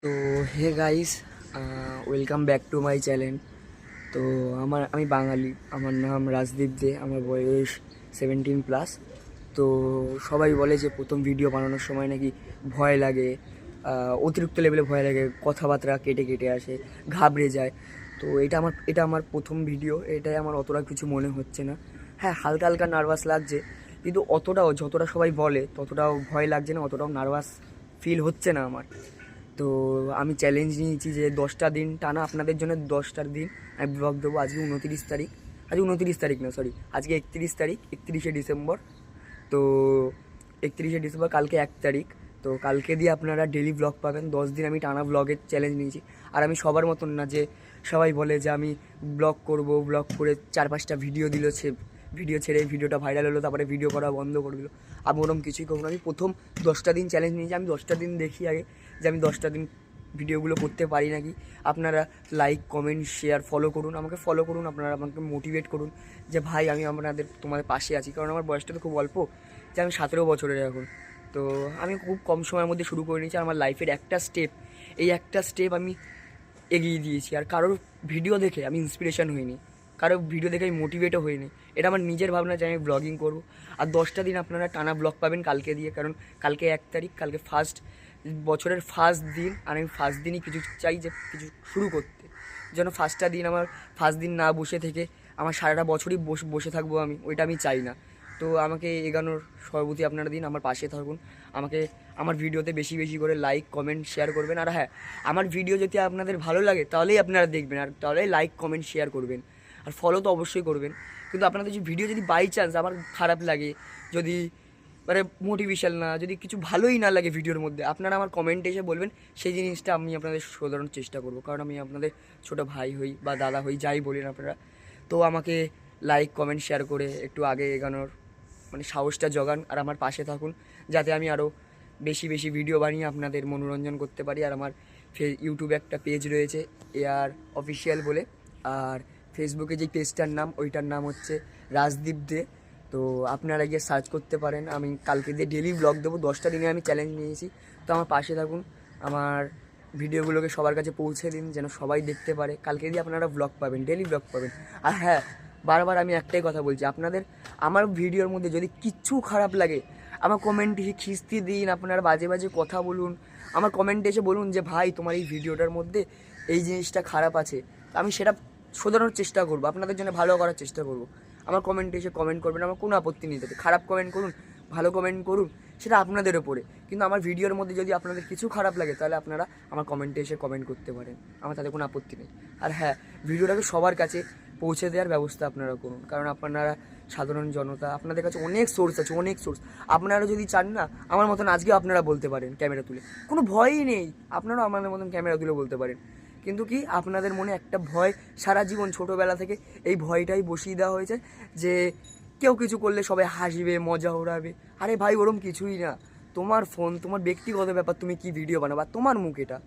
তো hey guys, welcome back to my channel. তো আমি বাঙালি, আমার নাম রাজদীপ দে, আমার বয়স 17+। তো সবাই বলে যে প্রথম ভিডিও বানানোর সময় নাকি ভয় লাগে, অতিরিক্ত লেভেলে ভয় লাগে, কথাবার্তা কেটে কেটে আসে, ঘাবড়ে যায়। তো এটা আমার প্রথম ভিডিও, এটাই আমার অতটা কিছু মনে হচ্ছে না। হ্যাঁ, হালকা হালকা নার্ভাস লাগছে, কিন্তু যতটা সবাই বলে ততটাও ভয় লাগছে না, অতটাও নার্ভাস ফিল হচ্ছে না আমার। তো আমি চ্যালেঞ্জ নিয়েছি যে 10টা দিন টানা আপনাদের জন্য, 10টা দিন আমি ব্লগ দেবো। আজকে 29 তারিখ, আজকে 29 তারিখ না, সরি, আজকে 31 তারিখ, 31শে ডিসেম্বর। তো 31শে ডিসেম্বর, কালকে 1 তারিখ। তো কালকে দিয়ে আপনারা ডেলি ব্লগ পাবেন। 10 দিন আমি টানা ব্লগের চ্যালেঞ্জ নিয়েছি। আর আমি সবার মতন না যে সবাই বলে যে আমি ব্লগ করব, ব্লগ করে 4-5টা ভিডিও দিল, সে ভিডিও ছেড়ে ভিডিওটা ভাইরাল হলো, তারপরে ভিডিও করা বন্ধ করে দিল। আমি ওরকম কিছুই করবো না। আমি প্রথম 10টা দিন চ্যালেঞ্জ নিয়েছি। আমি 10টা দিন দেখি আগে যে আমি 10টা দিন ভিডিওগুলো করতে পারি নাকি। আপনারা লাইক, কমেন্ট, শেয়ার, ফলো করুন, আমাকে ফলো করুন, আপনারা আমাকে মোটিভেট করুন যে ভাই আমি তোমাদের পাশে আছি। কারণ আমার বয়সটা তো খুব অল্প, যে আমি 17 বছরের এখন। তো আমি খুব কম সময়ের মধ্যে শুরু করে নিয়েছি। আমার লাইফের একটা স্টেপ আমি এগিয়ে দিয়েছি। আর কারোর ভিডিও দেখে আমি ইন্সপিরেশন হইনি, কারো ভিডিও দেখে আমি মোটিভেটও হইনি। এটা আমার নিজের ভাবনা যে আমি ব্লগিং করবো। আর 10টা দিন আপনারা টানা ব্লগ পাবেন কালকে দিয়ে, কারণ কালকে 1 তারিখ, কালকে বছরের ফার্স্ট দিন। আর আমি ফার্স্ট দিনই কিছু চাই, যে কিছু শুরু করতে, যেন ফার্স্ট দিন না বসে থেকে আমার সারাটা বছরই বসে থাকবো আমি, ওইটা আমি চাই না। তো আমাকে এগানোর সভাপতি আপনারা দিন, আমার পাশে থাকুন। আমাকে আমার ভিডিওতে বেশি বেশি করে লাইক, কমেন্ট, শেয়ার করবেন। আর হ্যাঁ, আমার ভিডিও যদি আপনাদের ভালো লাগে তাহলেই আপনারা দেখবেন, আর তাহলেই লাইক, কমেন্ট, শেয়ার করবেন। আর ফলো তো অবশ্যই করবেন। কিন্তু আপনাদের যে ভিডিও যদি বাই চান্স আমার খারাপ লাগে, যদি মানে মোটিভেশন না, যদি কিছু ভালোই না লাগে ভিডিওর মধ্যে, আপনারা আমার কমেন্টে এসে বলবেন। সেই জিনিসটা আমি আপনাদের শোধরানোর চেষ্টা করবো, কারণ আমি আপনাদের ছোটো ভাই হই বা দাদা হই, যাই বলেন আপনারা। তো আমাকে লাইক, কমেন্ট, শেয়ার করে একটু আগে এগানোর সাহসটা জোগান, আর আমার পাশে থাকুন, যাতে আমি আরও বেশি বেশি ভিডিও বানিয়ে আপনাদের মনোরঞ্জন করতে পারি। আর আমার ইউটিউবে একটা পেজ রয়েছে, এআর অফিসিয়াল বলে। আর ফেসবুকে যে পেজটার নাম, ওইটার নাম হচ্ছে রাজদীপ দে। তো আপনারা গিয়ে সার্চ করতে পারেন। আমি কালকে দিয়ে ডেলি ব্লগ দেবো। 10টা দিনে আমি চ্যালেঞ্জ নিয়েছি। তো আমার পাশে থাকুন, আমার ভিডিওগুলোকে সবার কাছে পৌঁছে দিন, যেন সবাই দেখতে পারে। কালকে দিয়ে আপনারা ব্লগ পাবেন, ডেলি ব্লগ পাবেন। আর হ্যাঁ, বারবার আমি একটাই কথা বলছি, আমার ভিডিওর মধ্যে যদি কিচ্ছু খারাপ লাগে, আমার কমেন্টে এসে খিস্তি দিন, আপনারা বাজে বাজে কথা বলুন, আমার কমেন্টে এসে বলুন যে ভাই তোমার এই ভিডিওটার মধ্যে এই জিনিসটা খারাপ আছে। আমি সেটা শোধরানোর চেষ্টা করবো, আপনাদের জন্য ভালো করার চেষ্টা করবো। আমার কমেন্টে এসে কমেন্ট করবেন, আমার কোনো আপত্তি নেই তাতে। খারাপ কমেন্ট করুন, ভালো কমেন্ট করুন, সেটা আপনাদের ওপরে। কিন্তু আমার ভিডিওর মধ্যে যদি আপনাদের কিছু খারাপ লাগে, তাহলে আপনারা আমার কমেন্টে এসে কমেন্ট করতে পারেন, আমার তাতে কোনো আপত্তি নেই। আর হ্যাঁ, ভিডিওটাকে সবার কাছে পৌঁছে দেওয়ার ব্যবস্থা আপনারা করুন, কারণ আপনারা সাধারণ জনতা, আপনাদের কাছে অনেক সোর্স আছে, অনেক সোর্স। আপনারা যদি চান না, আমার মতন আজকেও আপনারা বলতে পারেন ক্যামেরা তুলে, কোনো ভয়ই নেই। আপনারাও আমাদের মতন ক্যামেরা তুলে বলতে পারেন। কিন্তু কি, আপনাদের মনে একটা ভয়, সারা জীবন ছোটোবেলা থেকে এই ভয়টাই বসিয়ে দেওয়া হয়েছে যে কেউ কিছু করলে সবাই হাসবে, মজা ওড়াবে। আরে ভাই, ওরম কিছুই না। তোমার ফোন, তোমার ব্যক্তিগত ব্যাপার, তুমি কি ভিডিও বানাবা, তোমার মুখ এটা,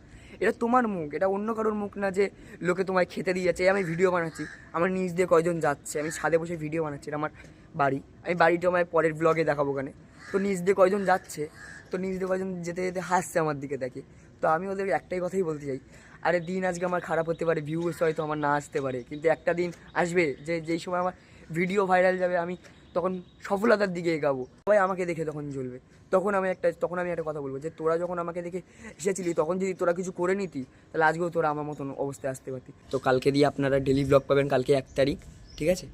এটা তোমার মুখ, এটা অন্য কারোর মুখ না যে লোকে তোমায় খেতে দিয়ে যাচ্ছে। আমি ভিডিও বানাচ্ছি, আমার নিচ দিয়ে কয়জন যাচ্ছে, আমি ছাদে বসে ভিডিও বানাচ্ছি, এটা আমার বাড়ি। আমি বাড়িটা আমার পরের ব্লগে দেখাবো ওখানে। তো নিচ দিয়ে কয়জন যাচ্ছে, তো নিচ দিয়ে কয়জন যেতে যেতে হাসছে আমার দিকে দেখে। তো আমি ওদের একটাই কথাই বলতে চাই, আরে দিন আজকে আমার খারাপ হতে পারে, ভিউস হয়তো আমার না আসতে পারে, কিন্তু একটা দিন আসবে যেই সময় আমার ভিডিও ভাইরাল যাবে, আমি তখন সফলতার দিকে এগাবো, সবাই আমাকে দেখে তখন জ্বলবে। তখন আমি একটা কথা বলবো, যে তোরা যখন আমাকে দেখে এসেছিলি, তখন যদি তোরা কিছু করে নিতি, তাহলে আজকেও তোরা আমার মতন অবস্থায় আসতে পারতি। তো কালকে দিয়ে আপনারা ডেলি ব্লগ পাবেন, কালকে 1 তারিখ, ঠিক আছে?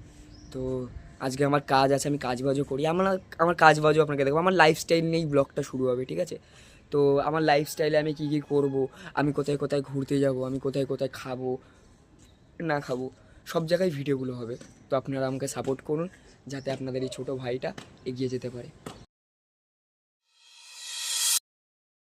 তো আজকে আমার কাজ আছে, আমি কাজবাজও করি। আমার কাজবাজও আপনাকে দেখবো, আমার লাইফস্টাইল নিয়েই ব্লগটা শুরু হবে, ঠিক আছে? তো আমার লাইফস্টাইলে আমি কী কী করবো, আমি কোথায় কোথায় ঘুরতে যাব, আমি কোথায় কোথায় খাবো না খাবো, সব জায়গায় ভিডিওগুলো হবে। তো আপনারা আমাকে সাপোর্ট করুন, যাতে আপনাদের এই ছোটো ভাইটা এগিয়ে যেতে পারে।